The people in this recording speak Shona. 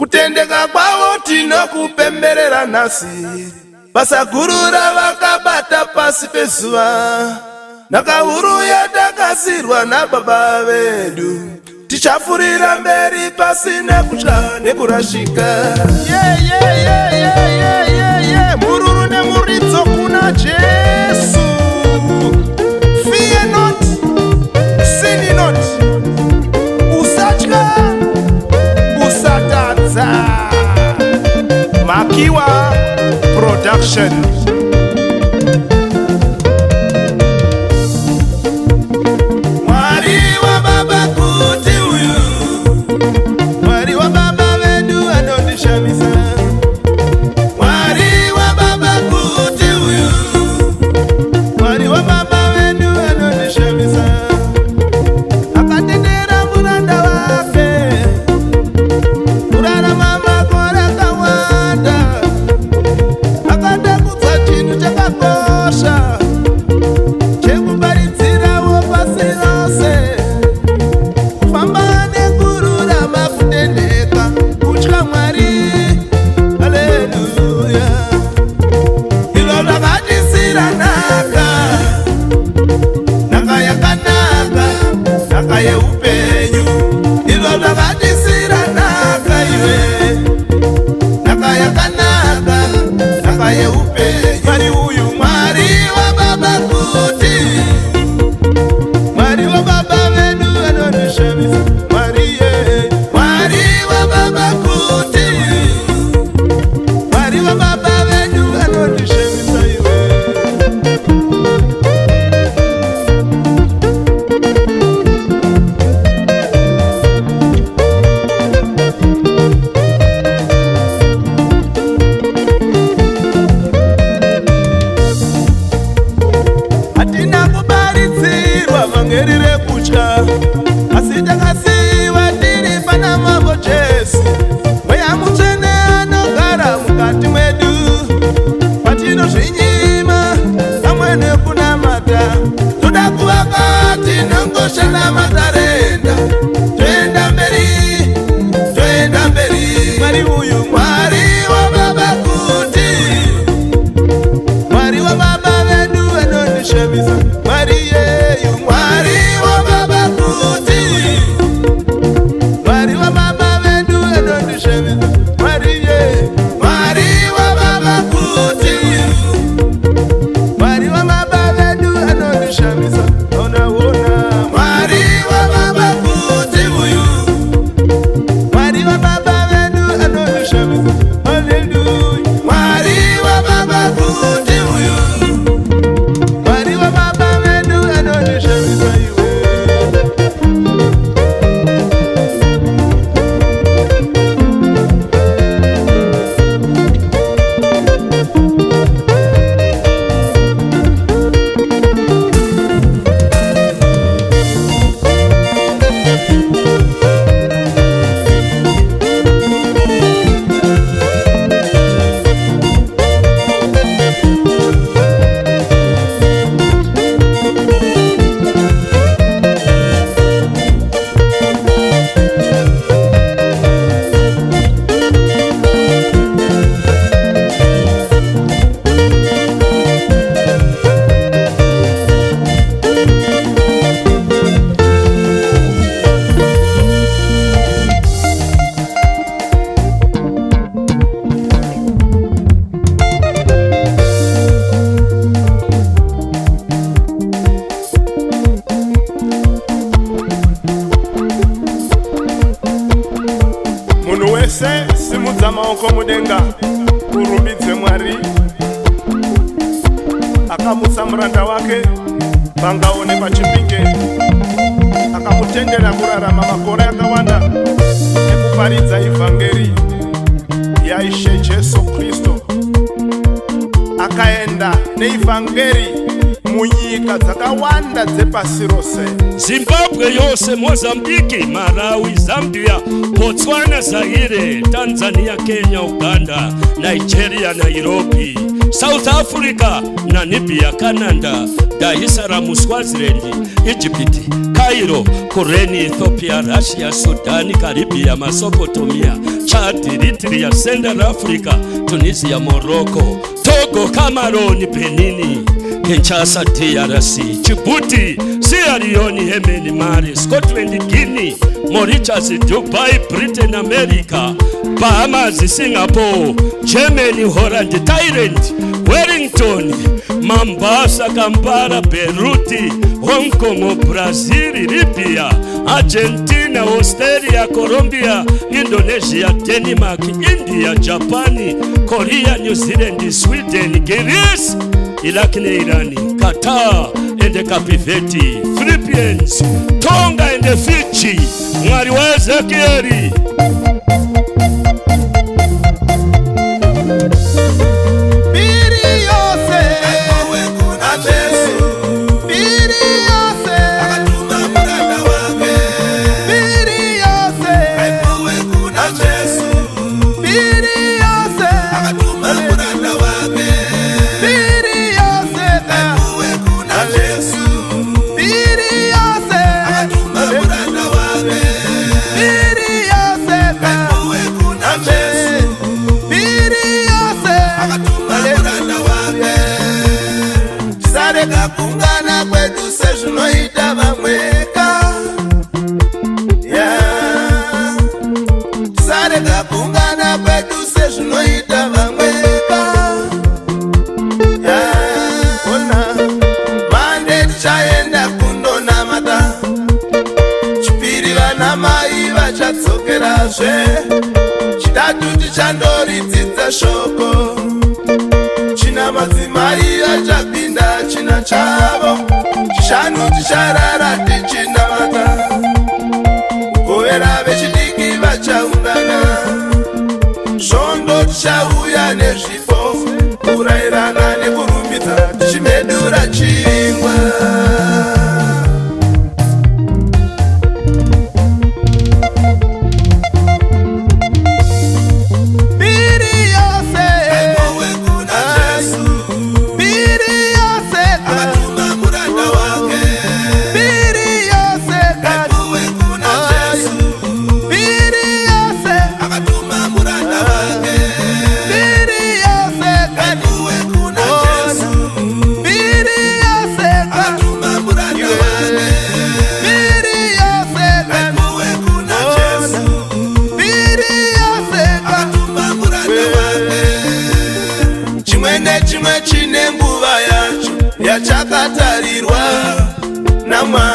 kutendeka kwavo tinokupemberera nhasi. Basa guru ravakabata pasi pezuva, nhaka huru yatakasirwa nababa vedu. Tichafurira mberi pasina kutya nekurashika. Mururu nemuridzo kuna Jesu. Fear not, sin not. Usatya, usatadza. Makiwa Production. simudza maoko mudenga urumbidze Mwari. Akamutsa muranda wake vangaone pachipinge, akamutendera kurarama makore akawanda ekuparidza ivhangeri yaIshe Jesu Kristu. Akaenda neivhangeri munyika dzakawanda dzepasi rose, Zimbabwe yose, Mozambique, Malawi, Zambia, Botswana, Zaire, Tanzania, Kenya, Uganda, Nigeria, Nairobi, South Africa, Namibia, Canada, Dar es Salaam, Swaziland, Egypt, Cairo, Kureni, Ethiopia, Russia, Sudan, Caribbean, Mesopotamia, Chad, Eritrea, Central Africa, Tunisia, Morocco, Togo, Cameroon, Benin, Kinshasa, DRC, Djibouti, Sierra Leone, Yemen, Mali, Scotland, Guinea, Mauritius, Dubai, Britain, America, Bahamas, Singapore, Germany, Holland, Thailand, Wellington, Mombasa, Kampala, Beirut, Hong Kong, Brazil, Libya, Argentina, Australia, Colombia, Indonesia, Denmark, India, Japan, Korea, New Zealand, Sweden, Greece, Iraq, Iran, Qatar, and the Cape Verde, Philippines, Tonga and the Fiji. Mwari wa Ezekieli. Kungana kwetu sezvinoita vamweka, tisarega kungana kwetu sezvinoita vamweka. Ona mande tichaenda kundonamata, chipiri vana mai vachatsokerazve, chitatu tichandoridzidza shoko, china madzimai achapinda china chavo, chishanu ticharara tichinamata, kugovera vechidiki vachaungana, svondo tichauya nezvipo, kurayirana nekurumbidza tichimedura chingwa. Chimwe chine nguva yacho yachakatarirwa naMwari.